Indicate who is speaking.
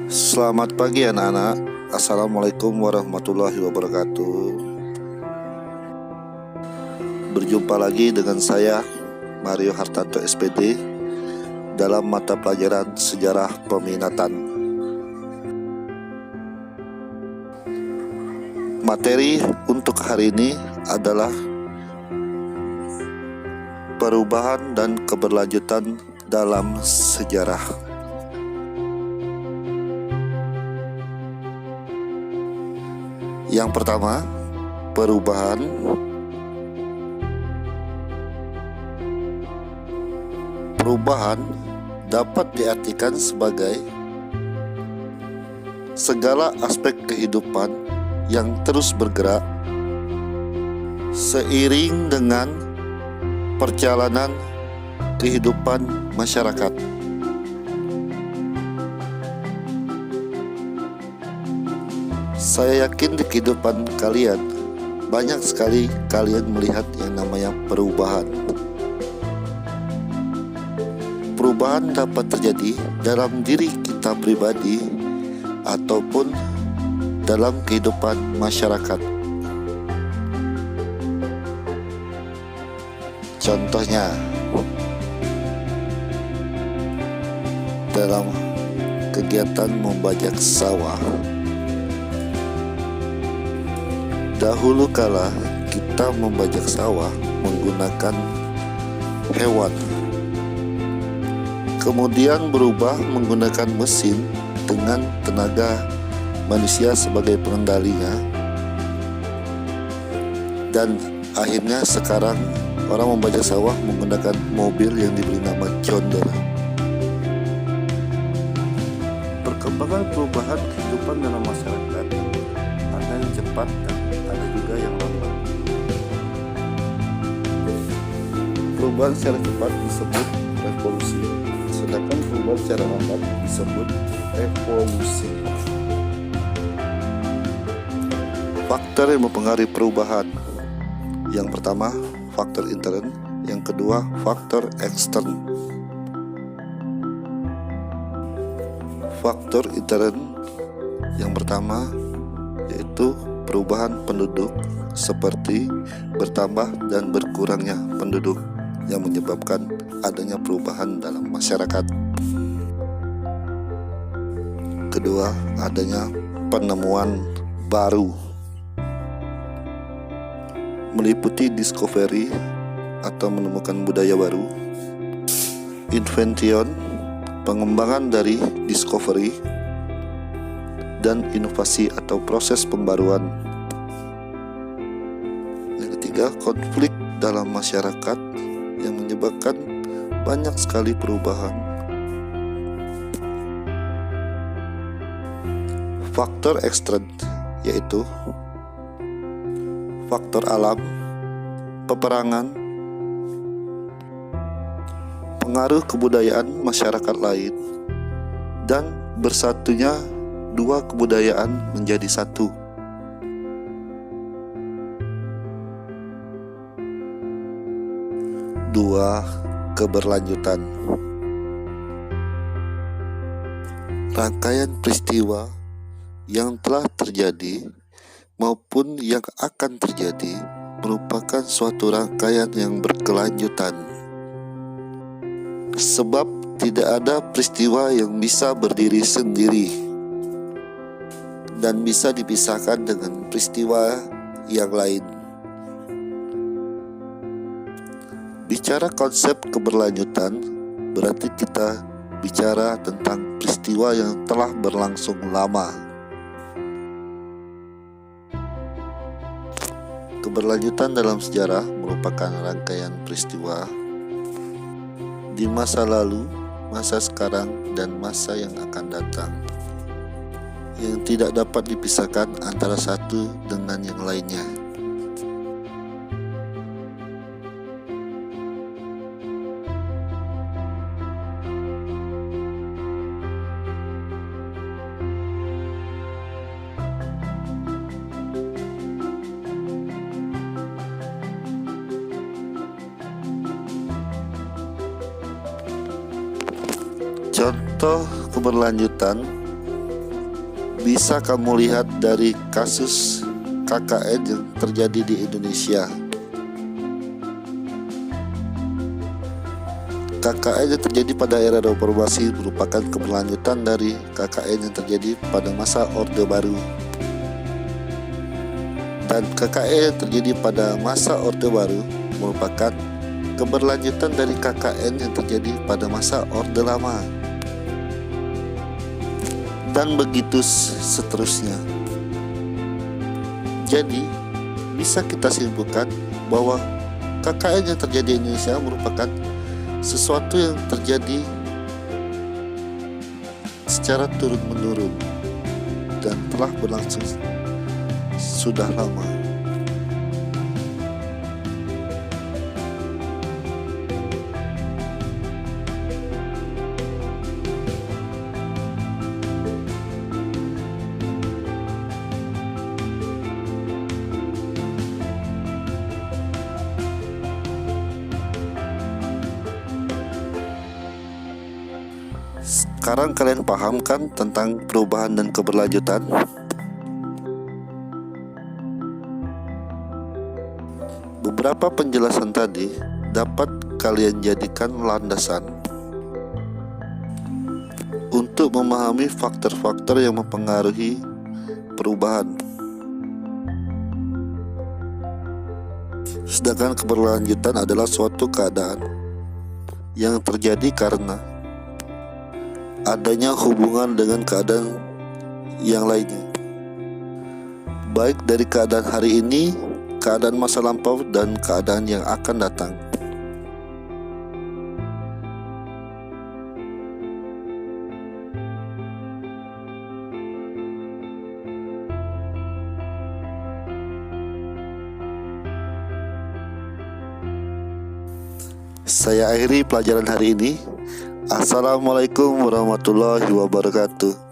Speaker 1: Selamat pagi anak-anak. Assalamualaikum warahmatullahi wabarakatuh. Berjumpa lagi dengan saya Mario Hartanto SPD dalam mata pelajaran Sejarah Peminatan. Materi untuk hari ini adalah perubahan dan keberlanjutan dalam sejarah. Yang pertama, perubahan. Perubahan dapat diartikan sebagai segala aspek kehidupan yang terus bergerak seiring dengan perjalanan kehidupan masyarakat. Saya yakin di kehidupan kalian banyak sekali kalian melihat yang namanya perubahan. Perubahan dapat terjadi dalam diri kita pribadi ataupun dalam kehidupan masyarakat. Contohnya, dalam kegiatan membajak sawah. Dahulu kala kita membajak sawah menggunakan hewan, kemudian berubah menggunakan mesin dengan tenaga manusia sebagai pengendalinya, dan akhirnya sekarang orang membajak sawah menggunakan mobil yang diberi nama John Deere. Perkembangan perubahan kehidupan dalam masyarakat ada yang cepat dan ada juga yang lambat. Perubahan secara cepat disebut revolusi, sedangkan perubahan secara lambat disebut evolusi. Faktor yang mempengaruhi perubahan: yang pertama, faktor intern; yang kedua, faktor ekstern. Faktor intern yang pertama yaitu perubahan penduduk, seperti bertambah dan berkurangnya penduduk yang menyebabkan adanya perubahan dalam masyarakat. Kedua, adanya penemuan baru, meliputi discovery atau menemukan budaya baru, invention, pengembangan dari discovery, dan inovasi atau proses pembaruan. Yang ketiga, konflik dalam masyarakat yang menyebabkan banyak sekali perubahan. Faktor ekstern yaitu faktor alam, peperangan, pengaruh kebudayaan masyarakat lain, dan bersatunya dua kebudayaan menjadi satu. Dua, keberlanjutan. Rangkaian peristiwa yang telah terjadi maupun yang akan terjadi merupakan suatu rangkaian yang berkelanjutan. Sebab tidak ada peristiwa yang bisa berdiri sendiri dan bisa dipisahkan dengan peristiwa yang lain. Bicara konsep keberlanjutan berarti kita bicara tentang peristiwa yang telah berlangsung lama. Keberlanjutan dalam sejarah merupakan rangkaian peristiwa di masa lalu, masa sekarang, dan masa yang akan datang, yang tidak dapat dipisahkan antara satu dengan yang lainnya. Contoh keberlanjutan bisa kamu lihat dari kasus KKN yang terjadi di Indonesia. KKN yang terjadi pada era reformasi merupakan keberlanjutan dari KKN yang terjadi pada masa Orde Baru. Dan KKN yang terjadi pada masa Orde Baru merupakan keberlanjutan dari KKN yang terjadi pada masa Orde Lama. Dan begitu seterusnya. Jadi, bisa kita simpulkan bahwa KKN yang terjadi di Indonesia merupakan sesuatu yang terjadi secara turun-menurun dan telah berlangsung sudah lama. Sekarang kalian paham kan tentang perubahan dan keberlanjutan? Beberapa penjelasan tadi dapat kalian jadikan landasan untuk memahami faktor-faktor yang mempengaruhi perubahan. Sedangkan keberlanjutan adalah suatu keadaan yang terjadi karena adanya hubungan dengan keadaan yang lainnya, baik dari keadaan hari ini, keadaan masa lampau, dan keadaan yang akan datang. Saya akhiri pelajaran hari ini. Assalamualaikum warahmatullahi wabarakatuh.